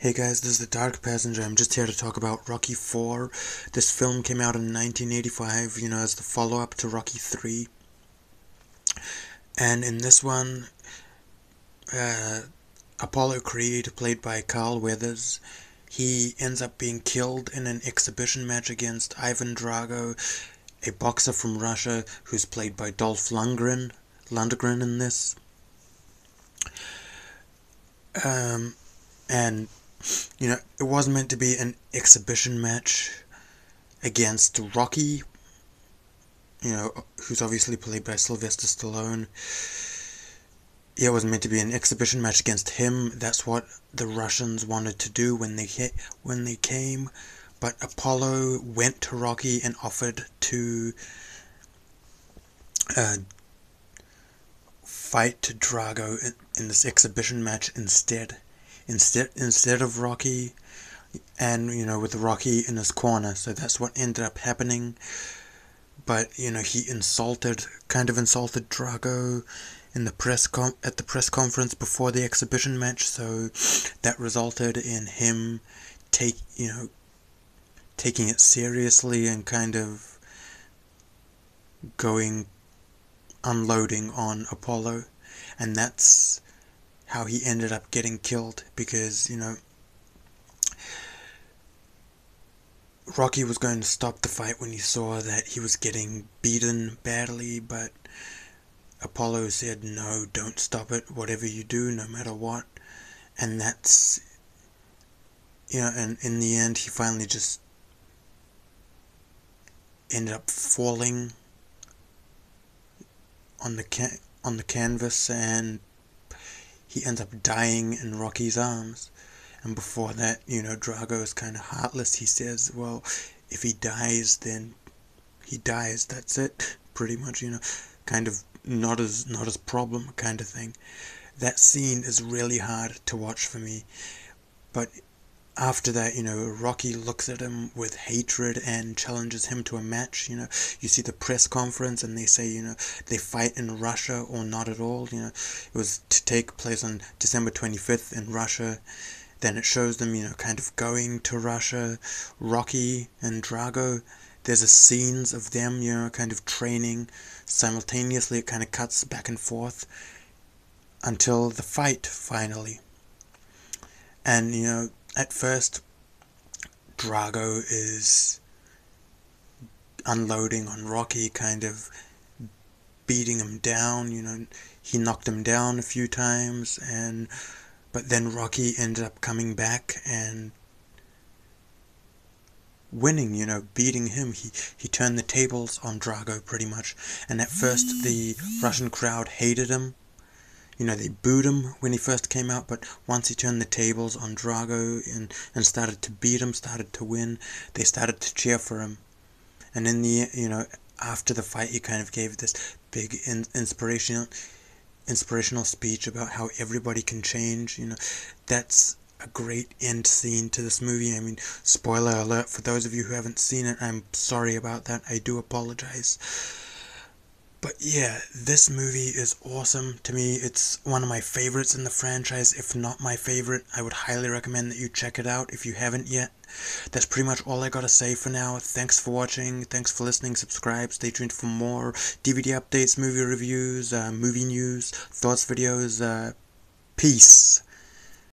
Hey guys, this is the Dark Passenger. I'm just here to talk about Rocky 4. This film came out in 1985, as the follow-up to Rocky 3. And in this one, uh, Apollo Creed, played by Carl Weathers, he ends up being killed in an exhibition match against Ivan Drago, a boxer from Russia who's played by Dolph Lundgren in this. And it wasn't meant to be an exhibition match against Rocky, who's obviously played by Sylvester Stallone. Yeah, it wasn't meant to be an exhibition match against him. That's what the Russians wanted to do when they came. But Apollo went to Rocky and offered to fight Drago in this exhibition match instead of Rocky, and with Rocky in his corner. So that's what ended up happening. But he kind of insulted Drago in the at the press conference before the exhibition match. So that resulted in him taking it seriously and kind of unloading on Apollo, and that's how he ended up getting killed, because Rocky was going to stop the fight when he saw that he was getting beaten badly, but Apollo said, no, don't stop it, whatever you do, no matter what. And that's, and in the end, he finally just ended up falling on the canvas, and he ends up dying in Rocky's arms. And before that, Drago is kind of heartless. He says, well, if he dies, then he dies, that's it, pretty much, kind of not his problem kind of thing. That scene is really hard to watch for me. But after that, Rocky looks at him with hatred and challenges him to a match. You see the press conference and they say, they fight in Russia or not at all. It was to take place on December 25th in Russia. Then it shows them, kind of going to Russia. Rocky and Drago, there's a scenes of them, kind of training simultaneously. It kind of cuts back and forth until the fight finally. And, at first, Drago is unloading on Rocky, kind of beating him down. He knocked him down a few times, but then Rocky ended up coming back and winning, beating him. He turned the tables on Drago pretty much. And at first the Russian crowd hated him. They booed him when he first came out, but once he turned the tables on Drago and started to beat him, started to win, they started to cheer for him. And in the, after the fight, he kind of gave this big inspirational speech about how everybody can change. That's a great end scene to this movie. I mean, spoiler alert for those of you who haven't seen it. I'm sorry about that. I do apologize. But yeah, this movie is awesome. To me, it's one of my favorites in the franchise, if not my favorite. I would highly recommend that you check it out if you haven't yet. That's pretty much all I gotta say for now. Thanks for watching, thanks for listening, subscribe, stay tuned for more DVD updates, movie reviews, movie news, thoughts videos. Peace.